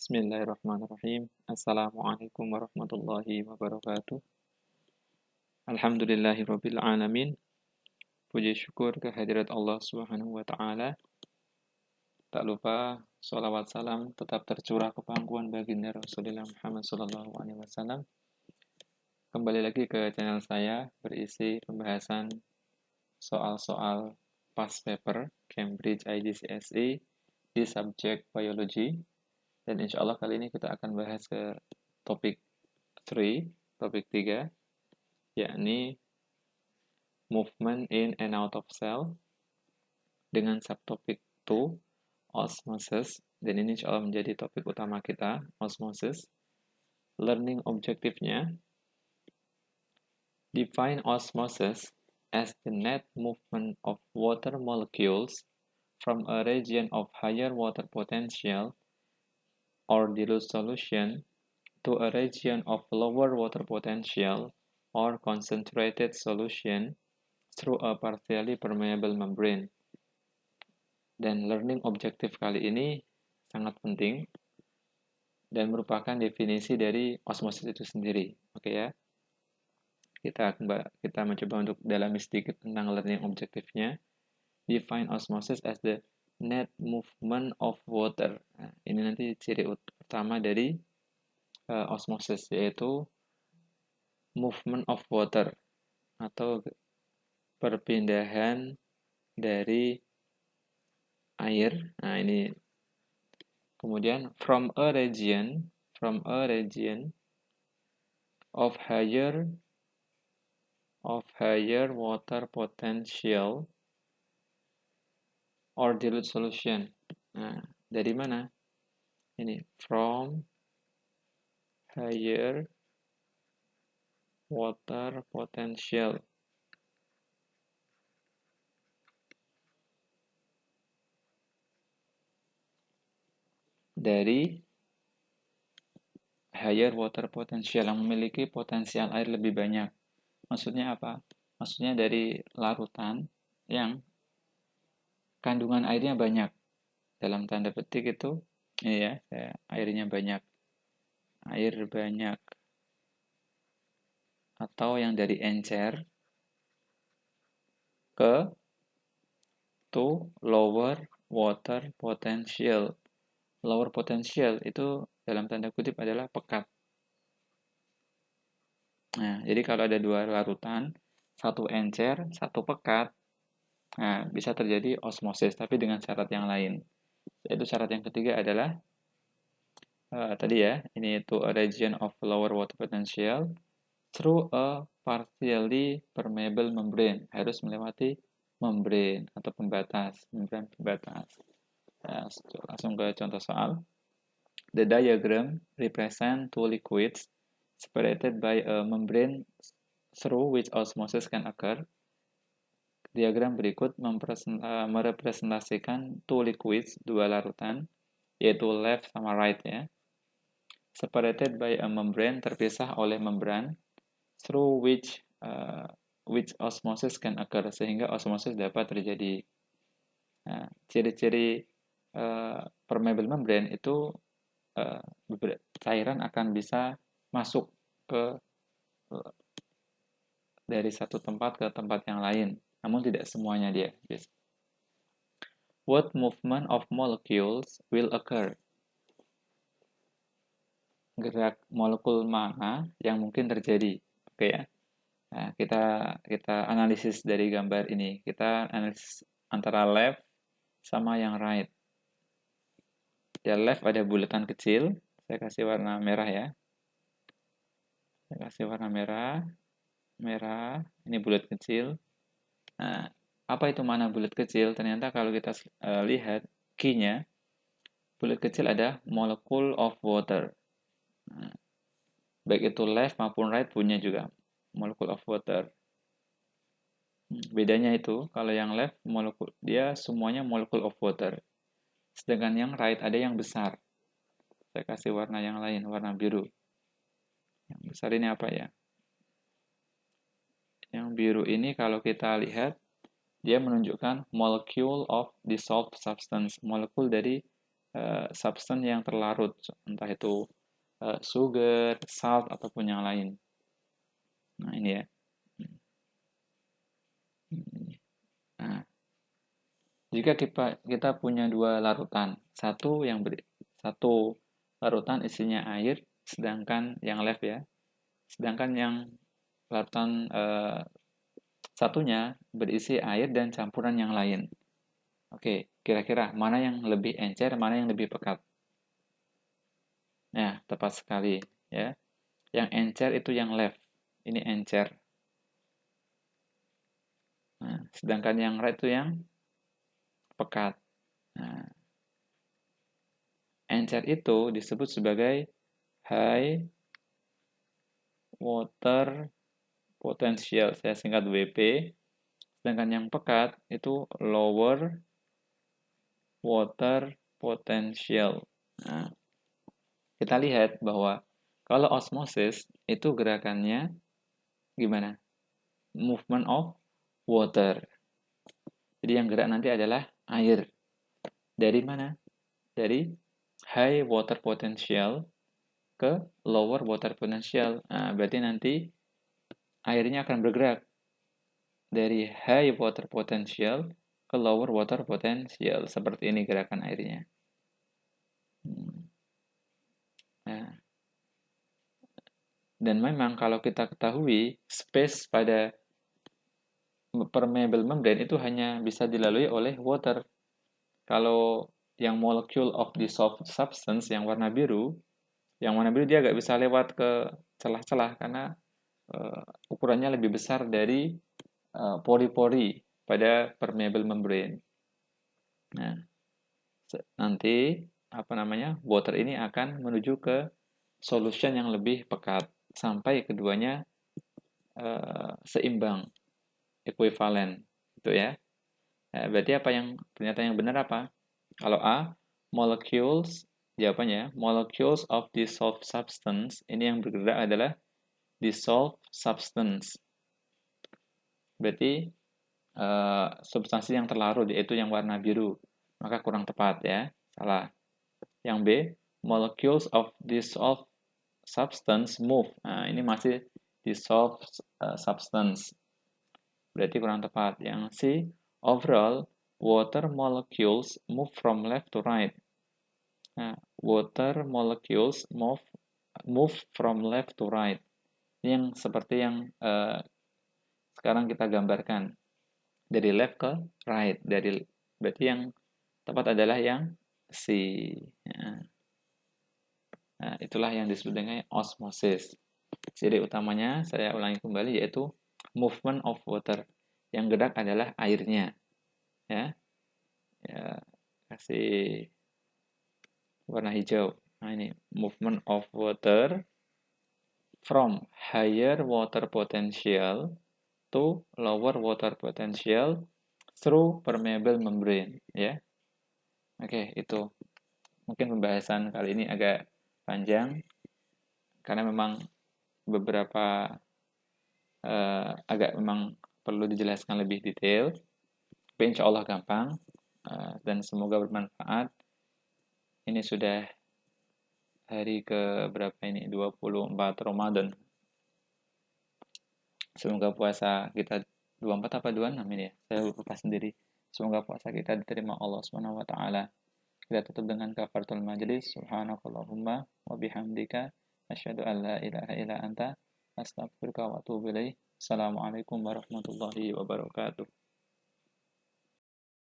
Bismillahirrahmanirrahim. Assalamualaikum warahmatullahi wabarakatuh. Alhamdulillahirabbil alamin. Puji syukur kehadirat Allah Subhanahu wa taala. Tak lupa sholawat salam tetap tercurah ke pangkuan baginda Rasulullah Muhammad sallallahu alaihi wasallam. Kembali lagi ke channel saya berisi pembahasan soal-soal past paper Cambridge IGCSE di subjek biology. Dan insya Allah kali ini kita akan bahas ke topik 3, yakni movement in and out of cell, dengan subtopik 2, osmosis. Dan ini insya Allah menjadi topik utama kita, osmosis. Learning objektifnya, define osmosis as the net movement of water molecules from a region of higher water potential or dilute solution to a region of lower water potential or concentrated solution through a partially permeable membrane. Dan learning objektif kali ini sangat penting dan merupakan definisi dari osmosis itu sendiri. Oke ya. Kita mencoba untuk dalami sedikit tentang learning objektifnya. Define osmosis as the net movement of water. Nah, ini nanti ciri utama dari osmosis, yaitu movement of water atau perpindahan dari air. Nah, ini kemudian from a region of higher water potential or dilute solution. Nah, dari mana? Ini from higher water potential. Dari higher water potential, yang memiliki potensial air lebih banyak. Maksudnya apa? Maksudnya dari larutan yang kandungan airnya banyak. Dalam tanda petik itu, ini ya, airnya banyak. Air banyak. Atau yang dari encer ke to lower water potential. Lower potential itu dalam tanda kutip adalah pekat. Nah, jadi kalau ada dua larutan, satu encer, satu pekat, nah, bisa terjadi osmosis, tapi dengan syarat yang lain. Yaitu syarat yang ketiga adalah, tadi ya, ini to a region of lower water potential through a partially permeable membrane. Harus melewati membrane atau pembatas, membran pembatas. Nah, langsung ke contoh soal. The diagram represent two liquids separated by a membrane through which osmosis can occur. Diagram berikut merepresentasikan two liquids, dua larutan, yaitu left sama right ya. Separated by a membrane, terpisah oleh membran, through which osmosis can occur, sehingga osmosis dapat terjadi. Nah, ciri-ciri permeable membrane itu cairan akan bisa masuk ke dari satu tempat ke tempat yang lain, namun tidak semuanya dia. What movement of molecules will occur? Gerak molekul mana yang mungkin terjadi? Oke ya. Nah, kita analisis dari gambar ini. Kita analisis antara left sama yang right. Di left ada bulatan kecil. Saya kasih warna merah ya. Saya kasih warna merah. Merah. Ini bulat kecil. Nah, apa itu mana bulat kecil? Ternyata kalau kita lihat key-nya, bulat kecil ada molecule of water. Nah, baik itu left maupun right punya juga molecule of water. Bedanya itu, kalau yang left dia semuanya molecule of water. Sedangkan yang right ada yang besar. Saya kasih warna yang lain, warna biru. Yang besar ini apa ya? Yang biru ini kalau kita lihat, dia menunjukkan molecule of dissolved substance, molekul dari substance yang terlarut, entah itu sugar, salt, ataupun yang lain. Nah, ini ya. Nah, jika kita punya dua larutan, satu larutan isinya air, sedangkan yang left ya, sedangkan yang larutan satunya berisi air dan campuran yang lain. Oke, kira-kira mana yang lebih encer, mana yang lebih pekat? Nah, tepat sekali ya. Yang encer itu yang left. Ini encer. Nah, sedangkan yang right itu yang pekat. Nah, encer itu disebut sebagai high water potential. Saya singkat WP. Sedangkan yang pekat itu lower water potential. Nah, kita lihat bahwa kalau osmosis itu gerakannya gimana? Movement of water. Jadi yang gerak nanti adalah air. Dari mana? Dari high water potential ke lower water potential. Nah, berarti nanti airnya akan bergerak dari high water potential ke lower water potential. Seperti ini gerakan airnya. Nah, dan memang kalau kita ketahui space pada permeable membrane itu hanya bisa dilalui oleh water. Kalau yang molecule of dissolved substance yang warna biru dia nggak bisa lewat ke celah-celah karena ukurannya lebih besar dari pori-pori pada permeable membrane. Nah, nanti water ini akan menuju ke solution yang lebih pekat sampai keduanya seimbang, equivalent, gitu ya. Nah, berarti pernyataan yang benar apa? Kalau A, molecules of dissolved substance, ini yang bergerak adalah dissolved substance. Berarti substansi yang terlarut, yaitu yang warna biru. Maka kurang tepat ya, salah. Yang B, molecules of dissolved substance move. Nah, ini masih dissolved substance. Berarti kurang tepat. Yang C, overall, water molecules move from left to right. Nah, water molecules move from left to right. Ini yang seperti yang sekarang kita gambarkan. Dari left ke right. Berarti yang tepat adalah yang C. Nah, itulah yang disebut dengan osmosis. Ciri utamanya, saya ulangi kembali, yaitu movement of water. Yang gerak adalah airnya. Ya, kasih warna hijau. Nah, ini movement of water from higher water potential to lower water potential through permeable membrane. Ya, oke, itu. Mungkin pembahasan kali ini agak panjang karena memang beberapa agak memang perlu dijelaskan lebih detail. Tapi insya Allah gampang dan semoga bermanfaat. Ini sudah hari ke berapa ini? 24 Ramadan. Semoga puasa kita 24 apa 26 ini ya? Saya lupa sendiri. Semoga puasa kita diterima Allah Subhanahu wa taala. Kita tutup dengan kafaratul majlis. Subhanakallahumma wa bihamdika asyhadu an la ilaha illa anta astaghfiruka wa atubu ilaik. Assalamualaikum warahmatullahi wabarakatuh.